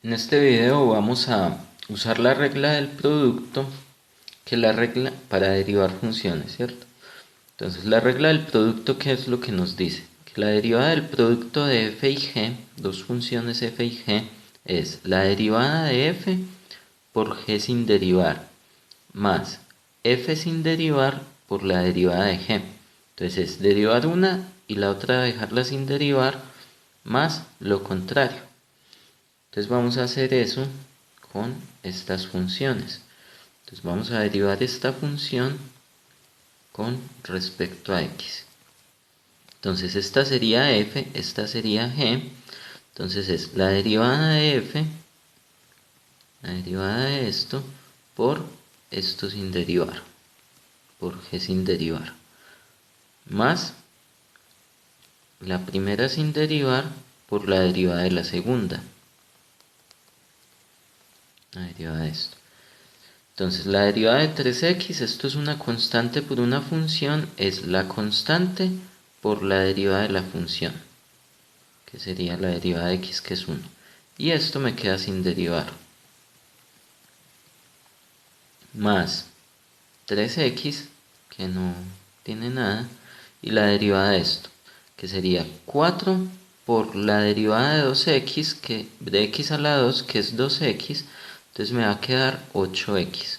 En este video vamos a usar la regla del producto, que es la regla para derivar funciones, ¿cierto? Entonces la regla del producto, ¿qué es lo que nos dice? Que la derivada del producto de f y g, dos funciones f y g, es la derivada de f por g sin derivar, más f sin derivar por la derivada de g. Entonces es derivar una y la otra dejarla sin derivar, más lo contrario. Entonces vamos a hacer eso con estas funciones. Entonces vamos a derivar esta función con respecto a x. Entonces esta sería f, esta sería g. Entonces es la derivada de f, la derivada de esto, por esto sin derivar, por g sin derivar, más la primera sin derivar por la derivada de la segunda, la derivada de esto. Entonces la derivada de 3x, esto es una constante por una función, es la constante por la derivada de la función, que sería la derivada de x, que es 1. Y esto me queda sin derivar. Más 3x, que no tiene nada, y la derivada de esto, que sería 4 por la derivada de 2x, que de x a la 2, que es 2x, entonces me va a quedar 8x,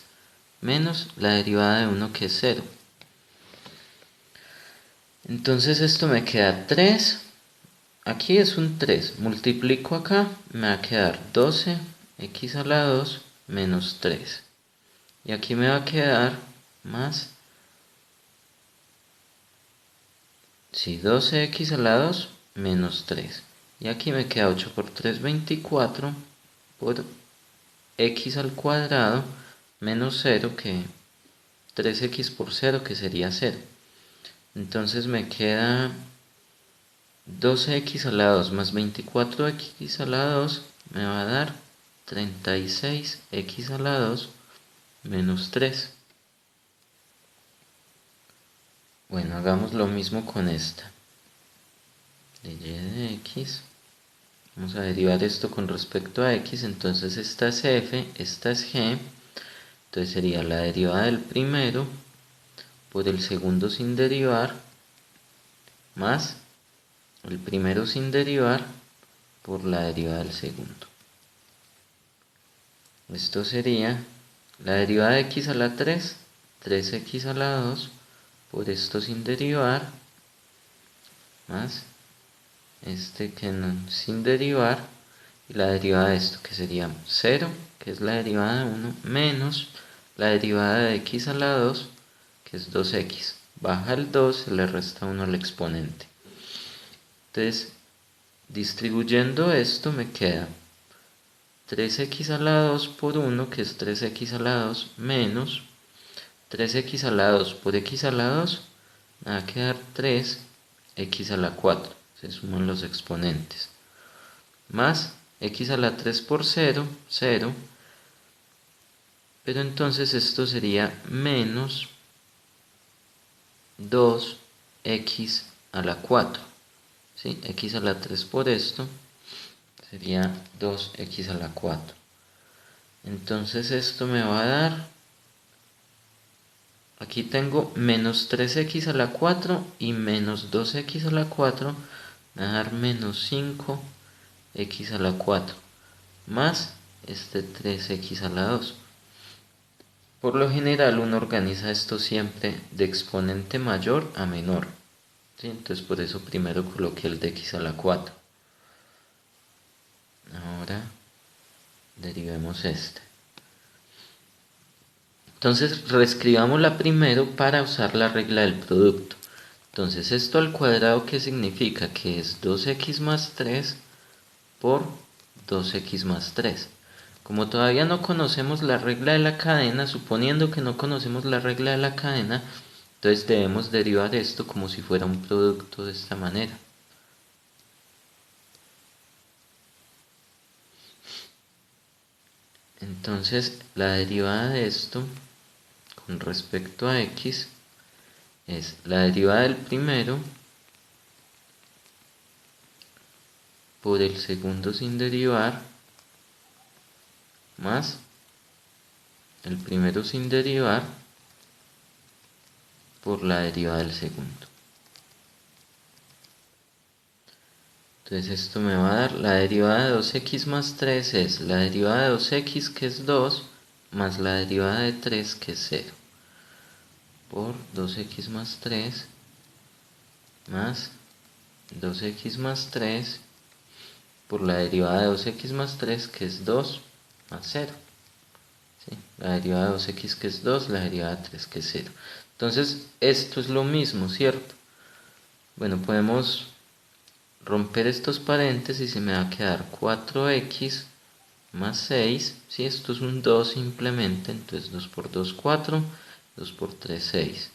menos la derivada de 1, que es 0. Entonces esto me queda 3, aquí es un 3, multiplico acá, me va a quedar 12x a la 2 menos 3. Y aquí me va a quedar más, sí, 12x a la 2 menos 3. Y aquí me queda 8 por 3, 24, por x al cuadrado menos 0, que 3x por 0, que sería 0. Entonces me queda 12x a la 2 más 24x a la 2 me va a dar 36x a la 2 menos 3. Bueno, hagamos lo mismo con esta. De y de x. Vamos a derivar esto con respecto a x. Entonces esta es f, esta es g. Entonces sería la derivada del primero por el segundo sin derivar, más el primero sin derivar por la derivada del segundo. Esto sería la derivada de x a la 3, 3x a la 2, por esto sin derivar, más este que no, sin derivar, y la derivada de esto, que sería 0, que es la derivada de 1, menos la derivada de x a la 2, que es 2x. Baja el 2, se le resta 1 al exponente. Entonces, distribuyendo esto me queda 3x a la 2 por 1, que es 3x a la 2, menos 3x a la 2 por x a la 2, me va a quedar 3x a la 4. Se suman los exponentes. Más x a la 3 por 0, 0. Pero entonces esto sería menos 2x a la 4. ¿Sí? X a la 3 por esto sería 2x a la 4. Entonces esto me va a dar, aquí tengo menos 3x a la 4 y menos 2x a la 4, me va a dar menos 5x a la 4, más este 3x a la 2. Por lo general uno organiza esto siempre de exponente mayor a menor, ¿sí? Entonces por eso primero coloqué el de x a la 4. Ahora derivemos este. Entonces reescribámosla primero para usar la regla del producto. Entonces esto al cuadrado, ¿qué significa? Que es 2x más 3 por 2x más 3. Como todavía no conocemos la regla de la cadena, suponiendo que no conocemos la regla de la cadena, entonces debemos derivar esto como si fuera un producto de esta manera. Entonces la derivada de esto con respecto a x es la derivada del primero por el segundo sin derivar, más el primero sin derivar por la derivada del segundo. Entonces esto me va a dar la derivada de 2x más 3 es la derivada de 2x que es 2 más la derivada de 3 que es 0 por 2x más 3 más 2x más 3 por la derivada de 2x más 3 que es 2 más 0. ¿Sí? La derivada de 2x que es 2, la derivada de 3 que es 0. Entonces esto es lo mismo, ¿cierto? Bueno, podemos romper estos paréntesis y me va a quedar 4x más 6, si esto es un 2 simplemente, entonces 2 por 2, 4, 2 por 3, 6,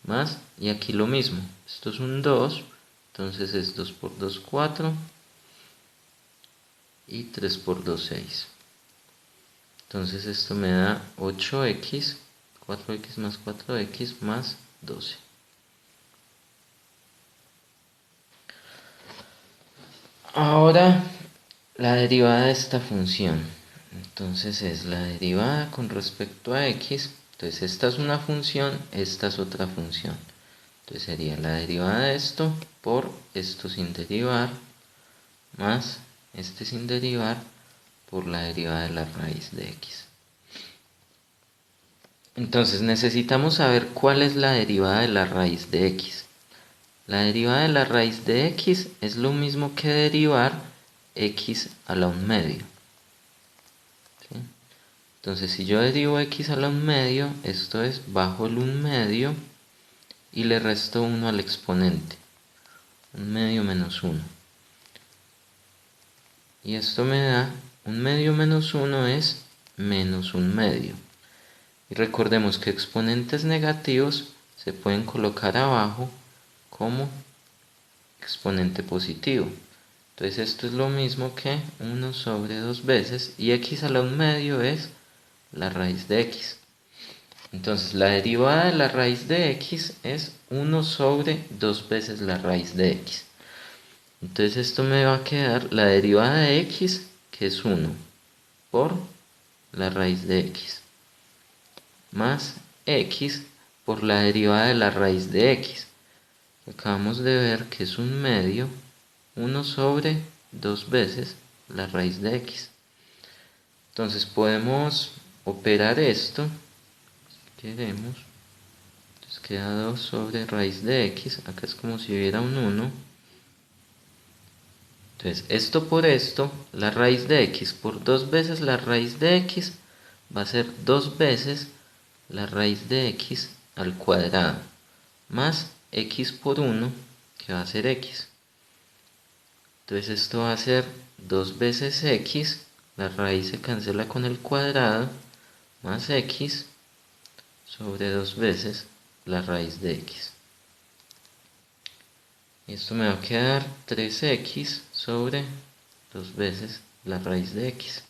más, y aquí lo mismo, esto es un 2, entonces es 2 por 2, 4, y 3 por 2, 6. Entonces esto me da 8x, 4x más 4x más 12. Ahora la derivada de esta función. Entonces es la derivada con respecto a x. Entonces esta es una función, esta es otra función. Entonces sería la derivada de esto por esto sin derivar más este sin derivar por la derivada de la raíz de x. Entonces necesitamos saber cuál es la derivada de la raíz de x. La derivada de la raíz de x es lo mismo que derivar x a la 1/2. ¿Sí? Entonces si yo derivo x a la 1/2, esto es bajo el 1/2 y le resto 1 al exponente. 1/2 menos 1. Y esto me da 1/2 menos 1 es menos 1/2. Y recordemos que exponentes negativos se pueden colocar abajo como exponente positivo. Entonces esto es lo mismo que 1 sobre 2 veces, y x a la 1/2 es la raíz de x. Entonces la derivada de la raíz de x es 1 sobre 2 veces la raíz de x. Entonces esto me va a quedar la derivada de x, que es 1, por la raíz de x, más x por la derivada de la raíz de x. Acabamos de ver que es 1/2, 1 sobre 2 veces la raíz de x. Entonces podemos operar esto, si queremos. Entonces queda 2 sobre raíz de x, acá es como si hubiera un 1. Entonces esto por esto, la raíz de x por 2 veces la raíz de x va a ser 2 veces la raíz de x al cuadrado, más x por 1, que va a ser x. Entonces esto va a ser 2 veces x, la raíz se cancela con el cuadrado, más x sobre 2 veces la raíz de x. Y esto me va a quedar 3x sobre 2 veces la raíz de x.